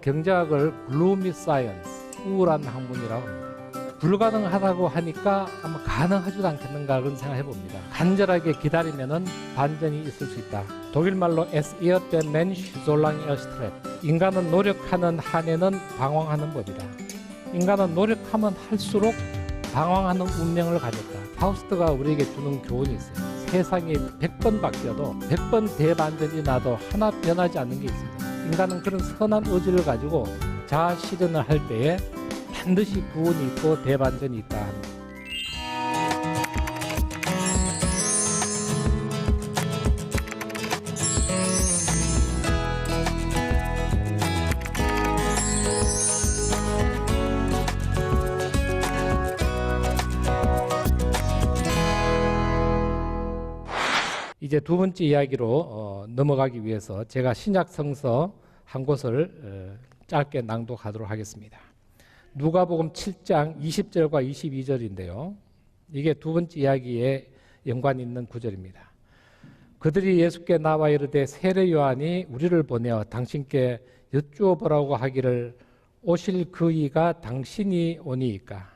경제학을 gloomy science, 우울한 학문이라고 합니다. 불가능하다고 하니까 아마 가능하지도 않겠는가 그런 생각을 해봅니다. 간절하게 기다리면은 반전이 있을 수 있다. 독일말로 Es irrt der Mensch solange er strebt. 인간은 노력하는 한에는 방황하는 법이다. 인간은 노력하면 할수록 방황하는 운명을 가졌다. 파우스트가 우리에게 주는 교훈이 있어요. 세상이 100번 바뀌어도 100번 대반전이 나도 하나 변하지 않는 게 있습니다. 인간은 그런 선한 의지를 가지고 자아 실현을 할 때에 반드시 구원이 있고 대반전이 있다 합니다. 이제 두 번째 이야기로 넘어가기 위해서 제가 신약 성서 한 곳을 짧게 낭독하도록 하겠습니다. 누가복음 7장 20절과 22절인데요. 이게 두 번째 이야기에 연관이 있는 구절입니다. 그들이 예수께 나와 이르되 세례 요한이 우리를 보내어 당신께 여쭈어 보라고 하기를 오실 그 이가 당신이 오니이까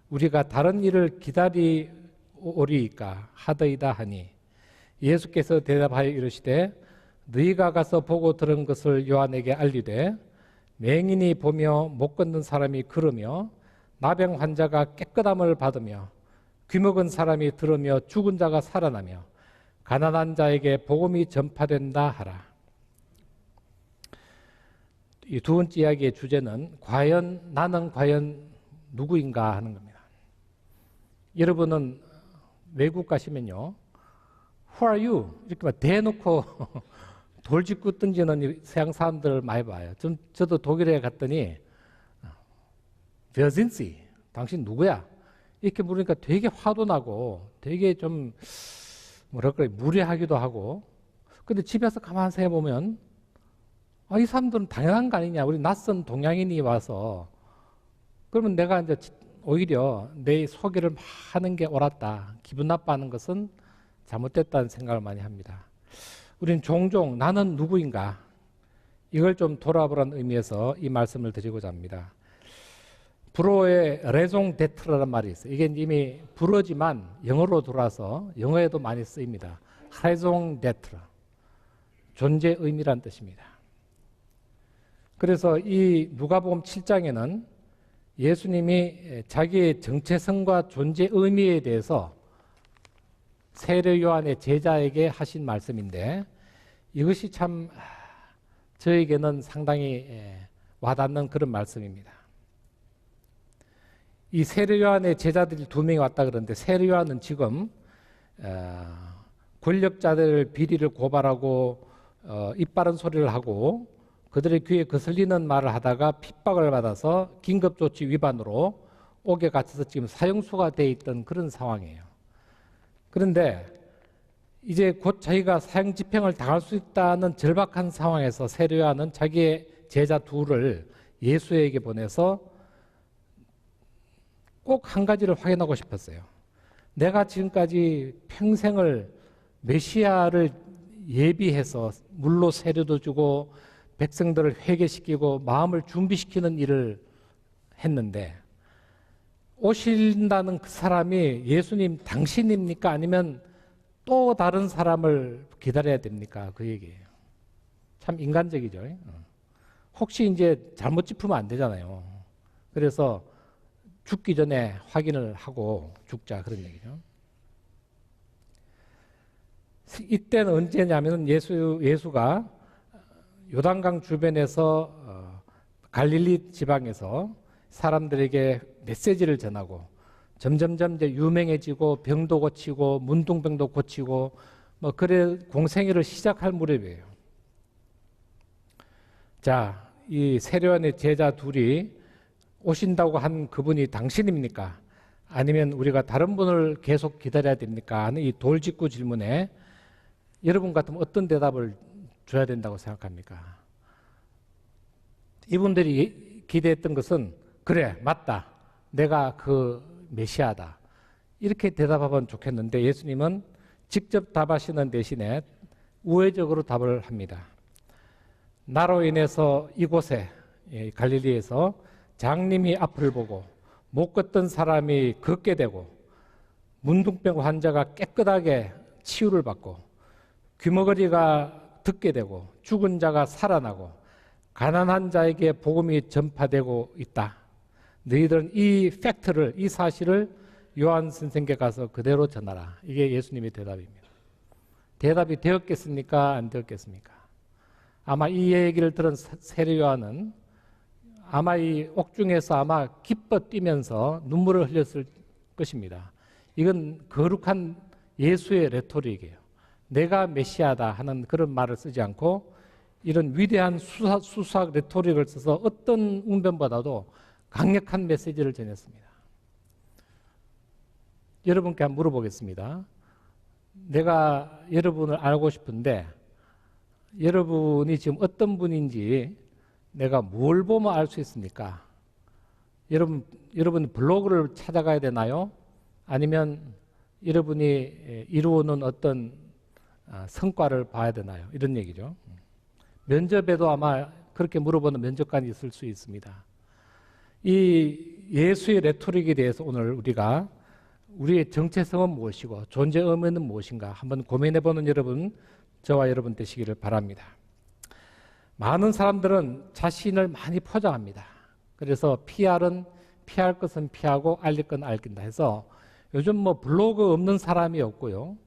우리가 다른 일을 기다리오리이까 하더이다 하니 예수께서 대답하여 이르시되 너희가 가서 보고 들은 것을 요한에게 알리되 맹인이 보며 못 걷는 사람이 걸으며 나병 환자가 깨끗함을 받으며 귀먹은 사람이 들으며 죽은 자가 살아나며 가난한 자에게 복음이 전파된다 하라. 이 두 번째 이야기의 주제는 나는 과연 누구인가 하는 겁니다. 여러분은 외국 가시면요, Who are you? 이렇게 막 대놓고 돌직구 던지는 서양 사람들을 많이 봐요. 저도 독일에 갔더니 Wer sind Sie? 당신 누구야? 이렇게 물으니까 되게 화도 나고 되게 좀 뭐랄까 무례하기도 하고. 근데 집에서 가만히 생각해 보면 이 사람들은 당연한 거 아니냐? 우리 낯선 동양인이 와서 그러면 내가 이제 오히려 내 소개를 막 하는 게 옳았다. 기분 나빠하는 것은 잘못됐다는 생각을 많이 합니다. 우리는 종종 나는 누구인가 이걸 좀 돌아보라는 의미에서 이 말씀을 드리고자 합니다. 불어의 레종 데트라는 말이 있어요. 이게 이미 불어지만 영어로 돌아서 영어에도 많이 쓰입니다. 레종 데트, 존재 의미란 뜻입니다. 그래서 이 누가복음 7장에는 예수님이 자기의 정체성과 존재 의미에 대해서 세례 요한의 제자에게 하신 말씀인데 이것이 참 저에게는 상당히 와닿는 그런 말씀입니다. 이 세례 요한의 제자들이 두 명이 왔다 그러는데 세례 요한은 지금 권력자들 비리를 고발하고 입바른 소리를 하고 그들의 귀에 거슬리는 말을 하다가 핍박을 받아서 긴급조치 위반으로 옥에 갇혀서 지금 사형수가 돼 있던 그런 상황이에요. 그런데 이제 곧 자기가 사형 집행을 당할 수 있다는 절박한 상황에서 세례 요한은 자기의 제자 둘을 예수에게 보내서 꼭 한 가지를 확인하고 싶었어요. 내가 지금까지 평생을 메시아를 예비해서 물로 세례도 주고 백성들을 회개시키고 마음을 준비시키는 일을 했는데 오신다는 그 사람이 예수님 당신입니까? 아니면 또 다른 사람을 기다려야 됩니까? 그 얘기예요. 참 인간적이죠. 혹시 이제 잘못 짚으면 안 되잖아요. 그래서 죽기 전에 확인을 하고 죽자 그런 얘기죠. 이때는 언제냐면 예수가 요단강 주변에서 갈릴리 지방에서 사람들에게 메시지를 전하고 점점점 이제 유명해지고 병도 고치고 문둥병도 고치고 그래 공생애를 시작할 무렵이에요. 자, 이 세례 요한의 제자 둘이 오신다고 한 그분이 당신입니까? 아니면 우리가 다른 분을 계속 기다려야 됩니까? 하는 이 돌직구 질문에 여러분 같으면 어떤 대답을 줘야 된다고 생각합니까? 이분들이 기대했던 것은 그래, 맞다. 내가 그 메시아다. 이렇게 대답하면 좋겠는데 예수님은 직접 답하시는 대신에 우회적으로 답을 합니다. 나로 인해서 이곳에 갈릴리에서 장님이 앞을 보고 못 걷던 사람이 걷게 되고 문둥병 환자가 깨끗하게 치유를 받고 귀머거리가 듣게 되고 죽은 자가 살아나고 가난한 자에게 복음이 전파되고 있다. 너희들은 이 팩트를, 이 사실을 요한 선생께 가서 그대로 전하라. 이게 예수님의 대답입니다. 대답이 되었겠습니까? 안 되었겠습니까? 아마 이 얘기를 들은 세례 요한은 아마 이 옥중에서 아마 기뻐 뛰면서 눈물을 흘렸을 것입니다. 이건 거룩한 예수의 레토릭이에요. 내가 메시아다 하는 그런 말을 쓰지 않고 이런 위대한 수사학 레토릭을 써서 어떤 웅변보다도 강력한 메시지를 전했습니다. 여러분께 한번 물어보겠습니다. 내가 여러분을 알고 싶은데 여러분이 지금 어떤 분인지 내가 뭘 보면 알 수 있습니까? 여러분 블로그를 찾아가야 되나요? 아니면 여러분이 이루어놓은 어떤 성과를 봐야 되나요? 이런 얘기죠. 면접에도 아마 그렇게 물어보는 면접관이 있을 수 있습니다. 이 예수의 레토릭에 대해서 오늘 우리가 우리의 정체성은 무엇이고 존재 의미는 무엇인가 한번 고민해보는 여러분, 저와 여러분 되시기를 바랍니다. 많은 사람들은 자신을 많이 포장합니다. 그래서 PR은 피할 것은 피하고 알릴 건 알긴다 해서 요즘 뭐 블로그 없는 사람이 없고요.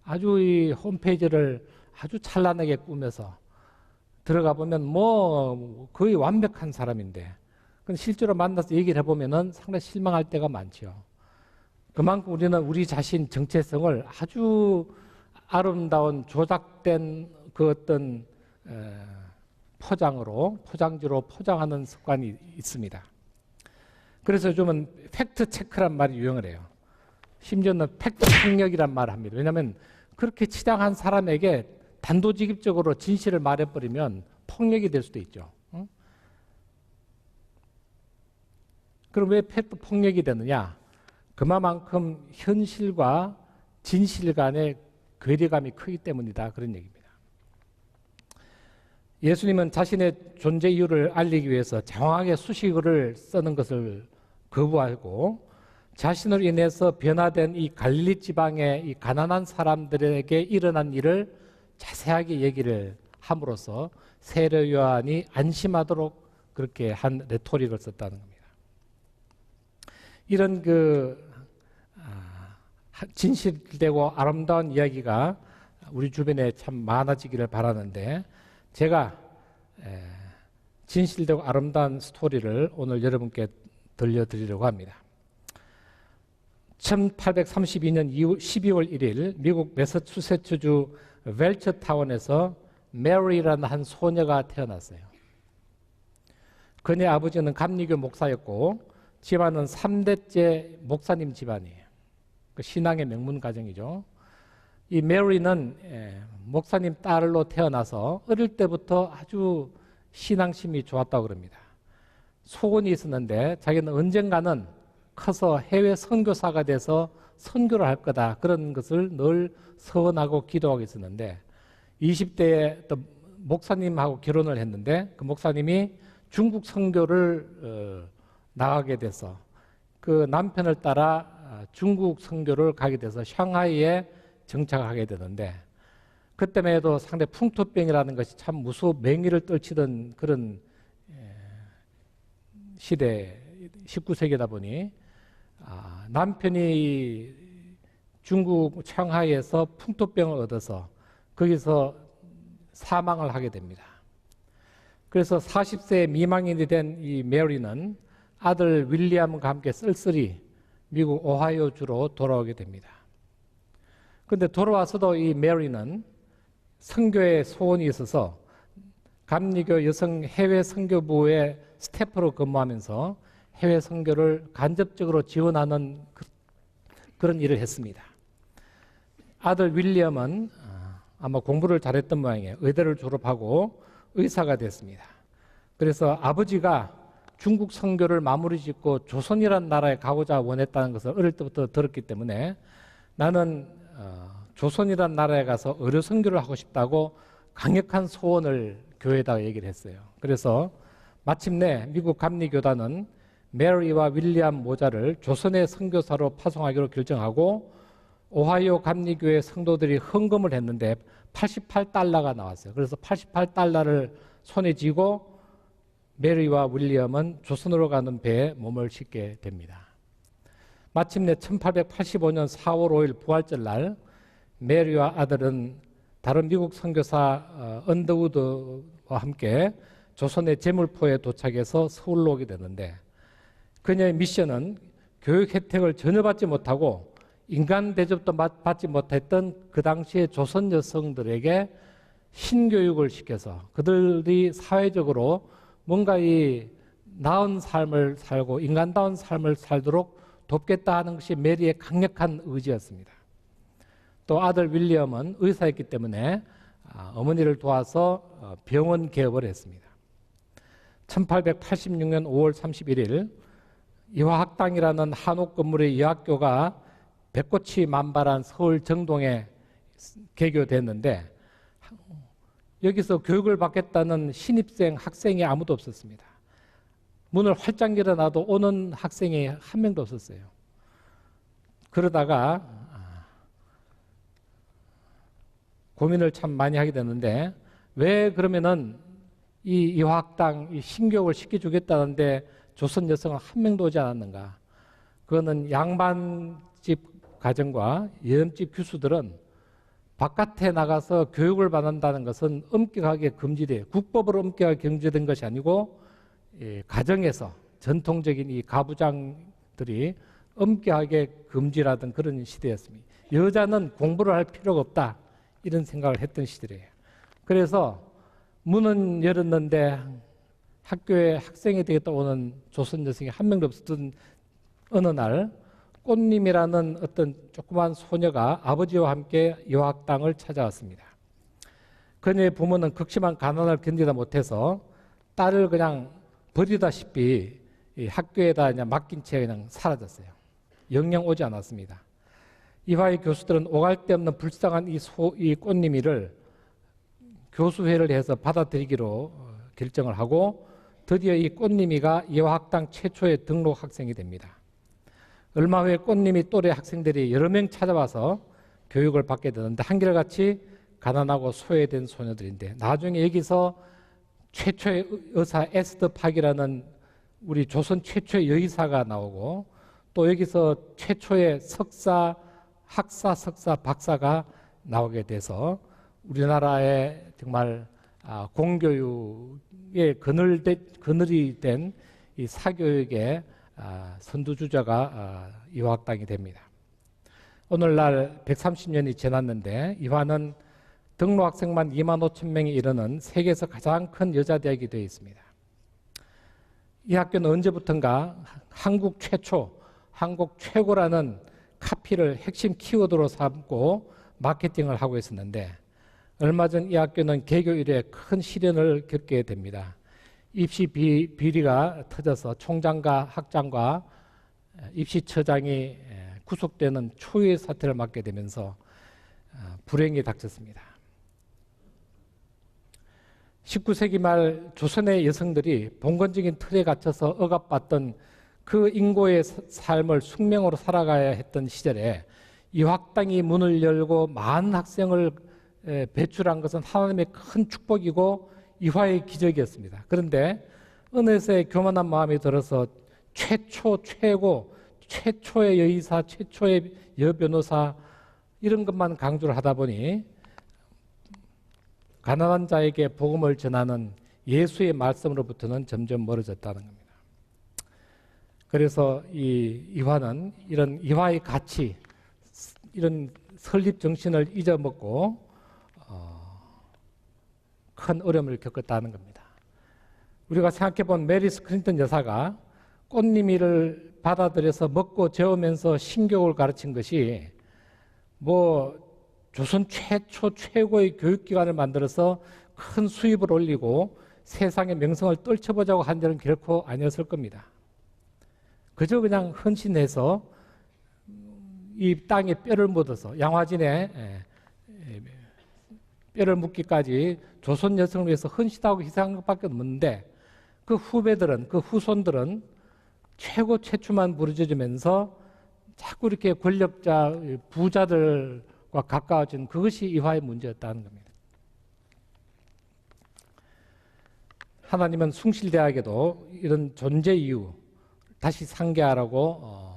아주 이 홈페이지를 아주 찬란하게 꾸며서 들어가 보면 뭐 거의 완벽한 사람인데 실제로 만나서 얘기를 해보면 상당히 실망할 때가 많죠. 그만큼 우리는 우리 자신 정체성을 아주 아름다운 조작된 그 어떤 포장지로 포장하는 습관이 있습니다. 그래서 요즘은 팩트 체크란 말이 유행을 해요. 심지어는 팩트 폭력이란 말을 합니다. 왜냐하면 그렇게 치장한 사람에게 단도직입적으로 진실을 말해버리면 폭력이 될 수도 있죠. 응? 그럼 왜 팩트 폭력이 되느냐? 그만큼 현실과 진실 간의 괴리감이 크기 때문이다. 그런 얘기입니다. 예수님은 자신의 존재 이유를 알리기 위해서 장황하게 수식어를 쓰는 것을 거부하고 자신으로 인해서 변화된 이 갈릴리 지방의 이 가난한 사람들에게 일어난 일을 자세하게 얘기를 함으로써 세례 요한이 안심하도록 그렇게 한 레토릭을 썼다는 겁니다. 이런 진실되고 아름다운 이야기가 우리 주변에 참 많아지기를 바라는데 제가 진실되고 아름다운 스토리를 오늘 여러분께 들려드리려고 합니다. 1832년 12월 1일 미국 매사추세츠주 웰처타운에서 메리라는 한 소녀가 태어났어요. 그녀의 아버지는 감리교 목사였고 집안은 3대째 목사님 집안이에요. 그 신앙의 명문 가정이죠. 이 메리는 목사님 딸로 태어나서 어릴 때부터 아주 신앙심이 좋았다고 그럽니다. 소원이 있었는데 자기는 언젠가는 커서 해외 선교사가 돼서 선교를 할 거다. 그런 것을 늘 서원하고 기도하고 있었는데 20대에 또 목사님하고 결혼을 했는데 그 목사님이 중국 선교를 나가게 돼서 그 남편을 따라 중국 선교를 가게 돼서 샹하이에 정착하게 되는데 그때만 해도 상당히 풍토병이라는 것이 참 무서운 맹위를 떨치던 그런 시대 19세기다 보니 남편이 중국 샹하이에서 풍토병을 얻어서 거기서 사망을 하게 됩니다. 그래서 40세 미망인이 된 이 메리는 아들 윌리엄과 함께 쓸쓸히 미국 오하이오주로 돌아오게 됩니다. 그런데 돌아와서도 이 메리는 선교의 소원이 있어서 감리교 여성 해외 선교부의 스태프로 근무하면서 해외 선교를 간접적으로 지원하는 그런 일을 했습니다. 아들 윌리엄은 아마 공부를 잘했던 모양이에요. 의대를 졸업하고 의사가 됐습니다. 그래서 아버지가 중국 선교를 마무리 짓고 조선이라는 나라에 가고자 원했다는 것을 어릴 때부터 들었기 때문에 나는 조선이라는 나라에 가서 의료 선교를 하고 싶다고 강력한 소원을 교회에다가 얘기를 했어요. 그래서 마침내 미국 감리교단은 메리와 윌리엄 모자를 조선의 선교사로 파송하기로 결정하고 오하이오 감리교회 성도들이 헌금을 했는데 $88가 나왔어요. 그래서 $88를 손에 쥐고 메리와 윌리엄은 조선으로 가는 배에 몸을 싣게 됩니다. 마침내 1885년 4월 5일 부활절 날 메리와 아들은 다른 미국 선교사 언더우드와 함께 조선의 제물포에 도착해서 서울로 오게 되는데 그녀의 미션은 교육 혜택을 전혀 받지 못하고 인간 대접도 받지 못했던 그 당시의 조선 여성들에게 신교육을 시켜서 그들이 사회적으로 뭔가 이 나은 삶을 살고 인간다운 삶을 살도록 돕겠다 하는 것이 메리의 강력한 의지였습니다. 또 아들 윌리엄은 의사였기 때문에 어머니를 도와서 병원 개업을 했습니다. 1886년 5월 31일 이화학당이라는 한옥 건물의 여학교가 백꽃이 만발한 서울 정동에 개교됐는데 여기서 교육을 받겠다는 신입생 학생이 아무도 없었습니다. 문을 활짝 열어놔도 오는 학생이 한 명도 없었어요. 그러다가 고민을 참 많이 하게 됐는데 왜 그러면은 이 이화학당 이 신교육을 시켜주겠다는데 조선 여성은 한 명도 오지 않았는가? 그거는 양반집 가정과 여염집 교수들은 바깥에 나가서 교육을 받는다는 것은 엄격하게 금지돼요. 국법으로 엄격하게 금지된 것이 아니고 가정에서 전통적인 이 가부장들이 엄격하게 금지라던 그런 시대였습니다. 여자는 공부를 할 필요가 없다 이런 생각을 했던 시대예요. 그래서 문은 열었는데 학교에 학생이 되겠다 오는 조선 여성이 한 명도 없었던 어느 날 꽃님이라는 어떤 조그만 소녀가 아버지와 함께 여학당을 찾아왔습니다. 그녀의 부모는 극심한 가난을 견디다 못해서 딸을 그냥 버리다시피 이 학교에다 그냥 맡긴 채 그냥 사라졌어요. 영영 오지 않았습니다. 이화의 교수들은 오갈 데 없는 불쌍한 이 꽃님이를 교수회를 해서 받아들이기로 결정을 하고 드디어 이 꽃님이가 이화학당 최초의 등록 학생이 됩니다. 얼마 후에 꽃님이 또래 학생들이 여러 명 찾아와서 교육을 받게 되는데 한결같이 가난하고 소외된 소녀들인데 나중에 여기서 최초의 의사 에스더 팍이라는 우리 조선 최초의 여의사가 나오고 또 여기서 최초의 석사, 학사, 석사, 박사가 나오게 돼서 우리나라의 정말 공교육의 그늘이 된 이 사교육의 선두주자가 이화학당이 됩니다. 오늘날 130년이 지났는데 이화는 등록 학생만 25,000명이 이르는 세계에서 가장 큰 여자대학이 되어 있습니다. 이 학교는 언제부턴가 한국 최초, 한국 최고라는 카피를 핵심 키워드로 삼고 마케팅을 하고 있었는데 얼마 전 이 학교는 개교 이래 큰 시련을 겪게 됩니다. 입시 비리가 터져서 총장과 학장과 입시처장이 구속되는 초유의 사태를 맞게 되면서 불행이 닥쳤습니다. 19세기 말 조선의 여성들이 봉건적인 틀에 갇혀서 억압받던 그 인고의 삶을 숙명으로 살아가야 했던 시절에 이 학당이 문을 열고 많은 학생을 배출한 것은 하나님의 큰 축복이고 이화의 기적이었습니다. 그런데 어느새 교만한 마음이 들어서 최고, 최초의 여의사, 최초의 여변호사 이런 것만 강조를 하다 보니 가난한 자에게 복음을 전하는 예수의 말씀으로부터는 점점 멀어졌다는 겁니다. 그래서 이 이화는 이런 이화의 가치, 이런 설립 정신을 잊어먹고 큰 어려움을 겪었다는 겁니다. 우리가 생각해본 메리스 클린턴 여사가 꽃님이를 받아들여서 먹고 재우면서 신교육을 가르친 것이 뭐 조선 최초 최고의 교육기관을 만들어서 큰 수입을 올리고 세상의 명성을 떨쳐보자고 한 일은 결코 아니었을 겁니다. 그저 그냥 헌신해서 이 땅에 뼈를 묻어서 양화진에 뼈를 묻기까지 조선 여성을 위해서 헌신하고 희생한 것밖에 없는데 그 후배들은, 그 후손들은 최고 최초만 부르짖으면서 자꾸 이렇게 권력자, 부자들과 가까워진 그것이 이화의 문제였다는 겁니다. 하나님은 숭실대학에도 이런 존재 이유 다시 상기하라고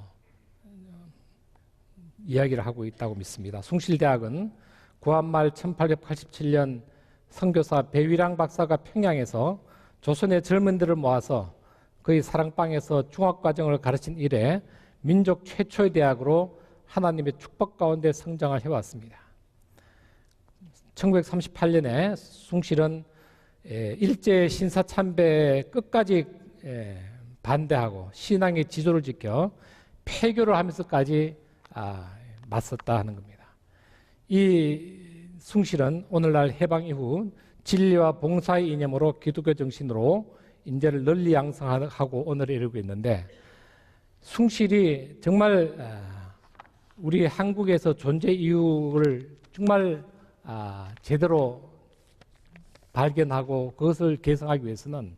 이야기를 하고 있다고 믿습니다. 숭실대학은 구한말 1887년 선교사 배위랑 박사가 평양에서 조선의 젊은들을 모아서 그의 사랑방에서 중학과정을 가르친 이래 민족 최초의 대학으로 하나님의 축복 가운데 성장을 해왔습니다. 1938년에 숭실은 일제 신사참배에 끝까지 반대하고 신앙의 지조를 지켜 폐교를 하면서까지 맞섰다 하는 겁니다. 이 숭실은 오늘날 해방 이후 진리와 봉사의 이념으로 기독교 정신으로 인재를 널리 양성하고 오늘에 이르고 있는데, 숭실이 정말 우리 한국에서 존재 이유를 정말 제대로 발견하고 그것을 개성하기 위해서는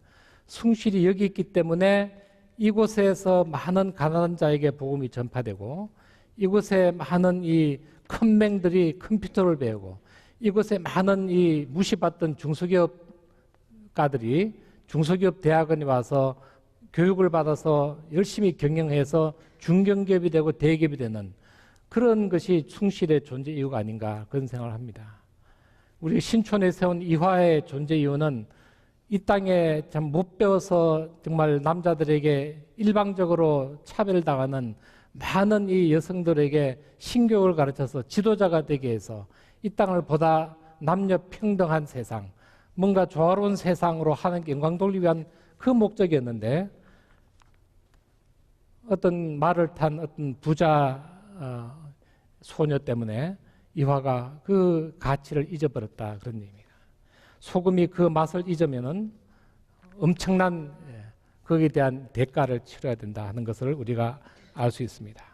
숭실이 여기 있기 때문에 이곳에서 많은 가난한 자에게 복음이 전파되고, 이곳에 많은 이 큰맹들이 컴퓨터를 배우고, 이곳에 많은 이 무시받던 중소기업가들이 중소기업 대학원에 와서 교육을 받아서 열심히 경영해서 중견기업이 되고 대기업이 되는 그런 것이 숭실의 존재 이유가 아닌가, 그런 생각을 합니다. 우리 신촌에 세운 이화의 존재 이유는 이 땅에 참 못 배워서 정말 남자들에게 일방적으로 차별당하는 많은 이 여성들에게 신교육을 가르쳐서 지도자가 되게 해서 이 땅을 보다 남녀 평등한 세상, 뭔가 조화로운 세상으로 하는 영광 돌리기 위한 그 목적이었는데, 어떤 말을 탄 어떤 부자 소녀 때문에 이화가 그 가치를 잊어버렸다, 그런 얘기입니다. 소금이 그 맛을 잊으면은 엄청난 거기에 대한 대가를 치러야 된다 하는 것을 우리가 알 수 있습니다.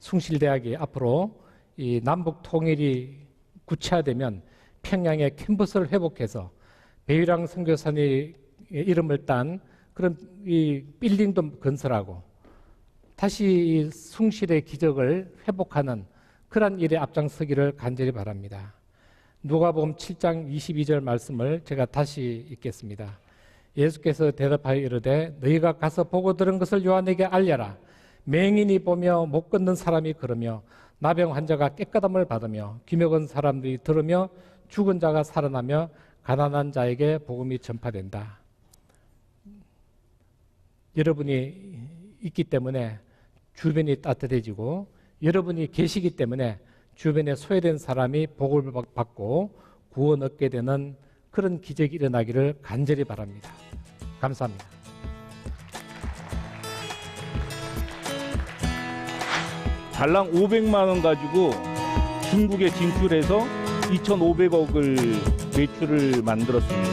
숭실대학이 앞으로 이 남북 통일이 구체화되면 평양의 캠퍼스를 회복해서 배유랑 선교사님의 이름을 딴 그런 이 빌딩도 건설하고 다시 이 숭실의 기적을 회복하는 그러한 일에 앞장서기를 간절히 바랍니다. 누가복음 7장 22절 말씀을 제가 다시 읽겠습니다. 예수께서 대답하여 이르되 너희가 가서 보고 들은 것을 요한에게 알려라. 맹인이 보며 못 걷는 사람이 걸으며 나병 환자가 깨끗함을 받으며 귀먹은 사람들이 들으며 죽은 자가 살아나며 가난한 자에게 복음이 전파된다. 여러분이 있기 때문에 주변이 따뜻해지고, 여러분이 계시기 때문에 주변에 소외된 사람이 복을 받고 구원 얻게 되는 그런 기적이 일어나기를 간절히 바랍니다. 감사합니다. 달랑 500만 원 가지고 중국에 진출해서 2,500억을 매출을 만들었습니다.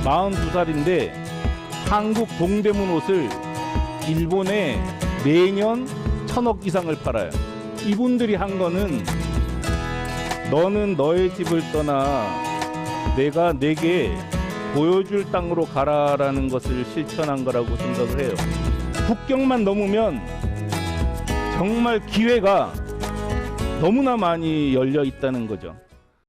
42살인데 한국 동대문 옷을 일본에 매년 1,000억 이상을 팔아요. 이분들이 한 거는 너는 너의 집을 떠나 내가 내게 보여줄 땅으로 가라라는 것을 실천한 거라고 생각을 해요. 국경만 넘으면 정말 기회가 너무나 많이 열려 있다는 거죠.